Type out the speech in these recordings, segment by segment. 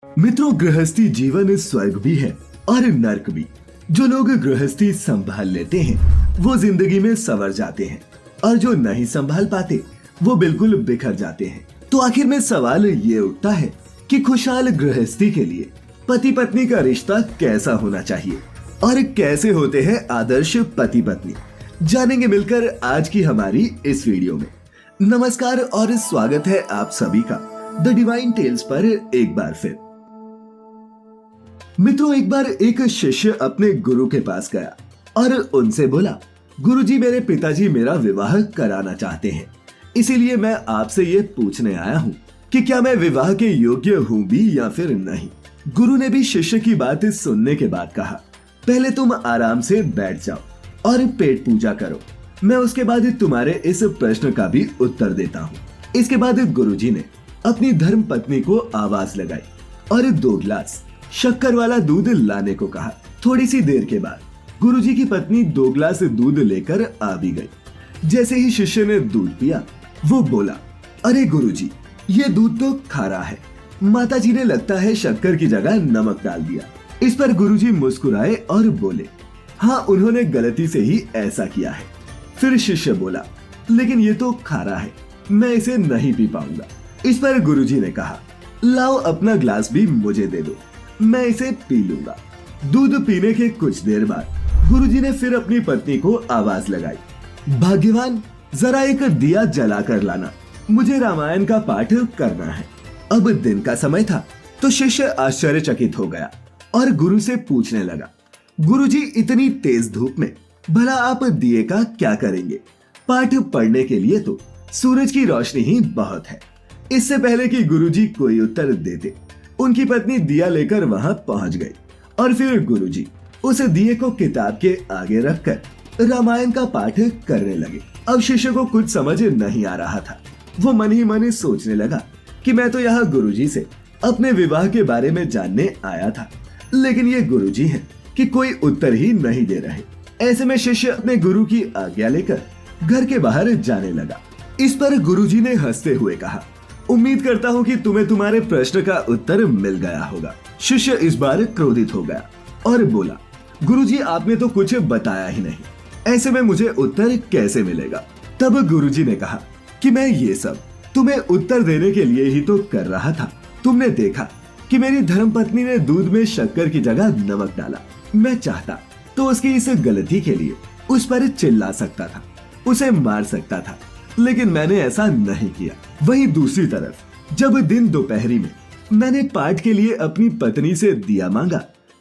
मित्रों, गृहस्थी जीवन स्वर्ग भी है और नर्क भी। जो लोग गृहस्थी संभाल लेते हैं वो जिंदगी में संवर जाते हैं और जो नहीं संभाल पाते वो बिल्कुल बिखर जाते हैं। तो आखिर में सवाल ये उठता है कि खुशहाल गृहस्थी के लिए पति पत्नी का रिश्ता कैसा होना चाहिए और कैसे होते हैं आदर्श पति पत्नी, जानेंगे मिलकर आज की हमारी इस वीडियो में। नमस्कार और स्वागत है आप सभी का द डिवाइन टेल्स पर एक बार फिर। मित्रों, एक बार एक शिष्य अपने गुरु के पास गया और उनसे बोला, गुरुजी, मेरे पिताजी मेरा विवाह कराना चाहते हैं, इसीलिए मैं आपसे ये पूछने आया हूँ कि क्या मैं विवाह के योग्य हूँ भी या फिर नहीं। गुरु ने भी शिष्य की बात सुनने के बाद कहा, पहले तुम आराम से बैठ जाओ और पेट पूजा करो, मैं उसके बाद तुम्हारे इस प्रश्न का भी उत्तर देता हूँ। इसके बाद गुरुजी ने अपनी धर्म पत्नी को आवाज लगाई और 2 गिलास शक्कर वाला दूध लाने को कहा। थोड़ी सी देर के बाद गुरुजी की पत्नी 2 गिलास दूध लेकर आ भी गई। जैसे ही शिष्य ने दूध पिया वो बोला, अरे गुरुजी, ये दूध तो खारा है, माताजी ने लगता है शक्कर की जगह नमक डाल दिया। इस पर गुरुजी मुस्कुराए और बोले, हाँ, उन्होंने गलती से ही ऐसा किया है। फिर शिष्य बोला, लेकिन ये तो खारा है, मैं इसे नहीं पी पाऊंगा। इस पर गुरुजी ने कहा, लाओ अपना ग्लास भी मुझे दे दो, मैं इसे पी लूंगा। दूध पीने के कुछ देर बाद गुरुजी ने फिर अपनी पत्नी को आवाज लगाई, भाग्यवान, जरा एक दिया जला कर लाना, मुझे रामायण का पाठ करना है। अब दिन का समय था तो शिष्य आश्चर्यचकित हो गया और गुरु से पूछने लगा, गुरुजी, इतनी तेज धूप में भला आप दिए का क्या करेंगे? पाठ पढ़ने के लिए तो सूरज की रोशनी ही बहुत है। इससे पहले कि गुरुजी कोई उत्तर देते, उनकी पत्नी दिया लेकर वहां पहुंच गई और फिर गुरुजी उस दिए को किताब के आगे रखकर रामायण का पाठ करने लगे। अब शिष्य को कुछ समझ नहीं आ रहा था। वो मन ही मन सोचने लगा कि मैं तो यहाँ गुरुजी से अपने विवाह के बारे में जानने आया था, लेकिन ये गुरुजी हैं कि कोई उत्तर ही नहीं दे रहे। ऐसे में शिष्य अपने गुरु की आज्ञा लेकर घर के बाहर जाने लगा। इस पर गुरुजी ने हंसते हुए कहा, उम्मीद करता हूँ कि तुम्हें तुम्हारे प्रश्न का उत्तर मिल गया होगा। शिष्य इस बार क्रोधित हो गया और बोला, गुरुजी, आपने तो कुछ बताया ही नहीं, ऐसे में मुझे उत्तर कैसे मिलेगा? तब गुरुजी ने कहा कि मैं ये सब तुम्हें उत्तर देने के लिए ही तो कर रहा था। तुमने देखा कि मेरी धर्मपत्नी ने दूध में शक्कर की जगह नमक डाला। मैं चाहता तो उसकी इस गलती के लिए उस पर चिल्ला सकता था, उसे मार सकता था, लेकिन मैंने ऐसा नहीं किया। वहीं दूसरी तरफ जब दिन दोपहरी में मैंने पाठ के लिए अपनी पत्नी से दिया मांगा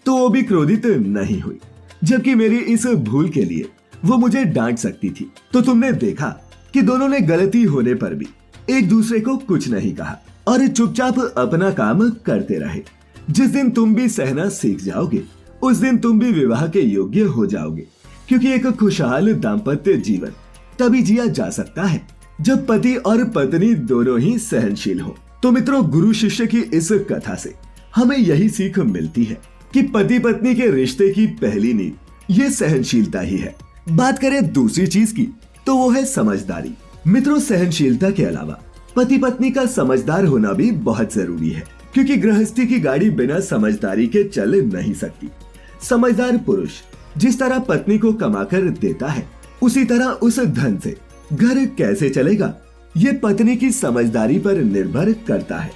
तो वो भी क्रोधित नहीं हुई, जबकि मेरी इस भूल के लिए वो मुझे डांट सकती थी। तो तुमने देखा कि दोनों ने गलती होने पर भी एक दूसरे को कुछ नहीं कहा और चुपचाप अपना काम करते रहे। जिस दिन तुम भी सहना सीख जाओगे उस दिन तुम भी विवाह के योग्य हो जाओगे, क्योंकि एक खुशहाल दाम्पत्य जीवन तभी जिया जा सकता है जब पति और पत्नी दोनों ही सहनशील हो। तो मित्रों, गुरु शिष्य की इस कथा से हमें यही सीख मिलती है कि पति पत्नी के रिश्ते की पहली नींव ये सहनशीलता ही है। बात करें दूसरी चीज की तो वो है समझदारी। मित्रों, सहनशीलता के अलावा पति पत्नी का समझदार होना भी बहुत जरूरी है, क्योंकि गृहस्थी की गाड़ी बिना समझदारी के चल नहीं सकती। समझदार पुरुष जिस तरह पत्नी को कमाकर देता है, उसी तरह उस धन से घर कैसे चलेगा ये पत्नी की समझदारी पर निर्भर करता है।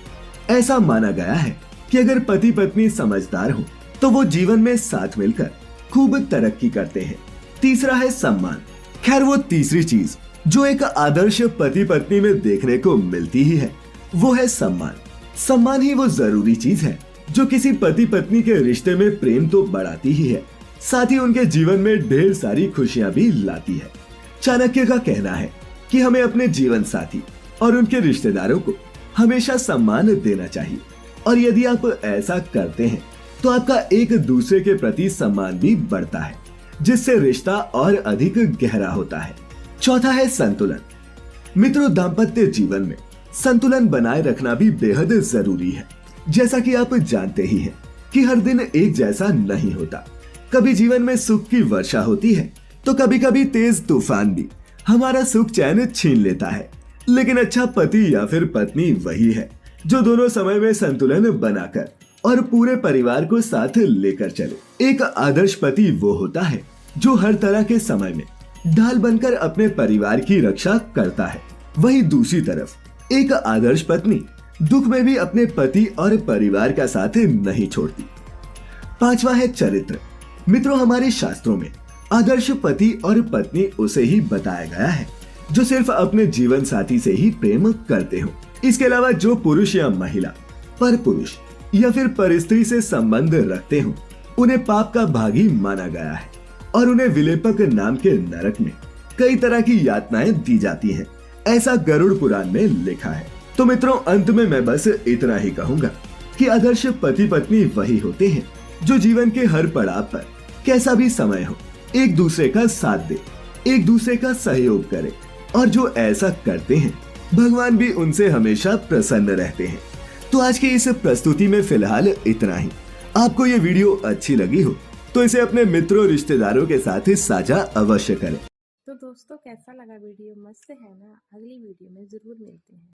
ऐसा माना गया है कि अगर पति पत्नी समझदार हो तो वो जीवन में साथ मिलकर खूब तरक्की करते हैं। तीसरा है सम्मान। खैर, वो तीसरी चीज जो एक आदर्श पति पत्नी में देखने को मिलती ही है वो है सम्मान। सम्मान ही वो जरूरी चीज है जो किसी पति पत्नी के रिश्ते में प्रेम तो बढ़ाती ही है, साथ ही उनके जीवन में ढेर सारी खुशियां भी लाती है। चाणक्य का कहना है कि हमें अपने जीवन साथी और उनके रिश्तेदारों को हमेशा सम्मान देना चाहिए, और यदि आप ऐसा करते हैं तो आपका एक दूसरे के प्रति सम्मान भी बढ़ता है, जिससे रिश्ता और अधिक गहरा होता है। चौथा है संतुलन। मित्रों, दाम्पत्य जीवन में संतुलन बनाए रखना भी बेहद जरूरी है। जैसा कि आप जानते ही हैं कि हर दिन एक जैसा नहीं होता। कभी जीवन में सुख की वर्षा होती है तो कभी कभी तेज तूफान भी हमारा सुख चैन छीन लेता है। लेकिन अच्छा पति या फिर पत्नी वही है जो दोनों समय में संतुलन बनाकर और पूरे परिवार को साथ लेकर चले। एक आदर्श पति वो होता है जो हर तरह के समय में ढाल बनकर अपने परिवार की रक्षा करता है। वहीं दूसरी तरफ एक आदर्श पत्नी दुख में भी अपने पति और परिवार का साथ नहीं छोड़ती। पांचवा है चरित्र। मित्रों, हमारे शास्त्रों में आदर्श पति और पत्नी उसे ही बताया गया है जो सिर्फ अपने जीवन साथी से ही प्रेम करते हो। इसके अलावा जो पुरुष या महिला पर पुरुष या फिर पर स्त्री से संबंध रखते हो उन्हें पाप का भागी माना गया है और उन्हें विलेपक नाम के नरक में कई तरह की यातनाएं दी जाती हैं। ऐसा गरुड़ पुराण में लिखा है। तो मित्रों, अंत में मैं बस इतना ही कहूंगा कि आदर्श पति पत्नी वही होते हैं जो जीवन के हर पड़ाव पर कैसा भी समय हो एक दूसरे का साथ दे, एक दूसरे का सहयोग करे और जो ऐसा करते हैं भगवान भी उनसे हमेशा प्रसन्न रहते हैं। तो आज की इस प्रस्तुति में फिलहाल इतना ही। आपको ये वीडियो अच्छी लगी हो तो इसे अपने मित्रों रिश्तेदारों के साथ साझा अवश्य करें। तो दोस्तों, कैसा लगा वीडियो? मस्त है ना? अगली वीडियो में जरूर मिलते हैं।